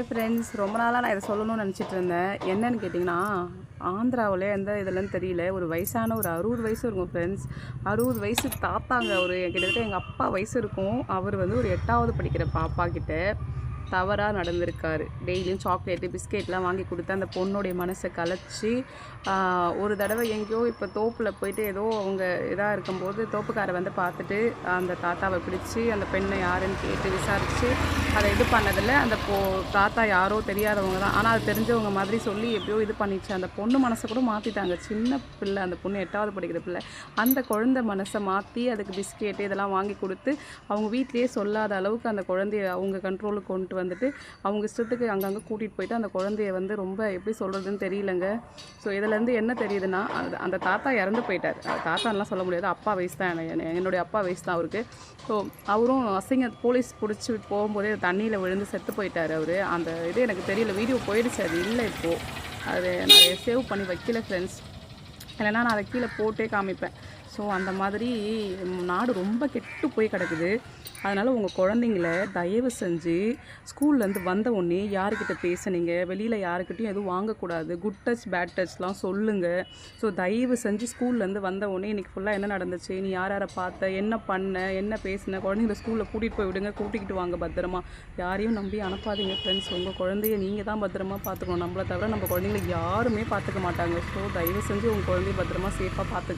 Hi friends, ரொம்ப நாளாக நான் இதை சொல்லணும்னு நினச்சிட்டு இருந்தேன். என்னன்னு கேட்டிங்கன்னா, ஆந்திராவில் எந்த இதுலன்னு தெரியல, ஒரு வயசான ஒரு 60 வயசு இருக்கும் ஃப்ரெண்ட்ஸ். 60 வயசு தாத்தாங்க. ஒரு கிட்டத்தட்ட எங்கள் அப்பா வயசு இருக்கும். அவர் வந்து ஒரு 8வது படிக்கிற பாப்பா கிட்ட தவறாக நடந்திருக்காரு. டெய்லியும் சாக்லேட்டு பிஸ்கெட்லாம் வாங்கி கொடுத்து அந்த பொண்ணுடைய மனசை கலைச்சி, ஒரு தடவை எங்கேயோ இப்போ தோப்பில் போயிட்டு ஏதோ அவங்க இதாக இருக்கும்போது தோப்புக்காரை வந்து பார்த்துட்டு அந்த தாத்தாவை பிடிச்சி அந்த பெண்ணை யாருன்னு கேட்டு விசாரித்து அதை இது பண்ணதில்லை. அந்த தாத்தா யாரோ தெரியாதவங்க தான், ஆனால் அது தெரிஞ்சவங்க மாதிரி சொல்லி எப்படியோ இது பண்ணிச்சு. அந்த பொண்ணு மனசை கூட மாற்றிட்டாங்க. சின்ன பிள்ளை, அந்த பொண்ணு 8வது படிக்கிற பிள்ளை. அந்த குழந்தை மனசை மாற்றி அதுக்கு பிஸ்கெட்டு இதெல்லாம் வாங்கி கொடுத்து அவங்க வீட்லேயே சொல்லாத அளவுக்கு அந்த குழந்தைய அவங்க கண்ட்ரோலுக்கு கொண்டு வந்துட்டு அவங்க இஷ்டத்துக்கு அங்கங்கே கூட்டிகிட்டு போயிட்டு அந்த குழந்தைய வந்து ரொம்ப எப்படி சொல்கிறதுன்னு தெரியலங்க. ஸோ இதுலேருந்து என்ன தெரியுதுன்னா, அந்த தாத்தா இறந்து போயிட்டார். தாத்தான்லாம் சொல்ல முடியாது, அப்பா வயசு தான், என்னுடைய அப்பா வயசு தான் அவருக்கு. ஸோ அவரும் போலீஸ் பிடிச்சி போகும்போதே தண்ணியில் விழுந்து செத்து போயிட்டார் அவர். அந்த இது எனக்கு தெரியல, வீடியோ போயிடுச்சு, அது இல்லை இப்போது. அது நான் சேவ் பண்ணி வைக்கல ஃப்ரெண்ட்ஸ், இல்லைன்னா நான் அதை கீழே போட்டே காமிப்பேன். ஸோ அந்த மாதிரி நாடு ரொம்ப கெட்டு போய் கிடக்குது. அதனால் உங்கள் குழந்தைங்கள தயவு செஞ்சு ஸ்கூல்லேருந்து வந்த உடனே யார்கிட்ட பேசுனீங்க, வெளியில் யாருக்கிட்டையும் எதுவும் வாங்கக்கூடாது, குட் டச் பேட் டச்லாம் சொல்லுங்கள். ஸோ தயவு செஞ்சு ஸ்கூல்லேருந்து வந்த உடனே இன்றைக்கி ஃபுல்லாக என்ன நடந்துச்சு, நீ யாரை பார்த்த, என்ன பண்ண, என்ன பேசின, குழந்தைங்கள ஸ்கூலில் கூட்டிகிட்டு போய் விடுங்க, கூட்டிகிட்டு வாங்க பத்திரமா. யாரையும் நம்பி அனுப்பாதீங்க ஃப்ரெண்ட்ஸ். உங்கள் குழந்தைய நீங்கள் தான் பத்திரமா பார்த்துக்கணும். நம்மளை தவிர நம்ம குழந்தைங்கள யாருமே பார்த்துக்க மாட்டாங்க. ஸோ தயவு செஞ்சு உங்கள் குழந்தைய பத்திரமா சேஃபாக பார்த்துக்க.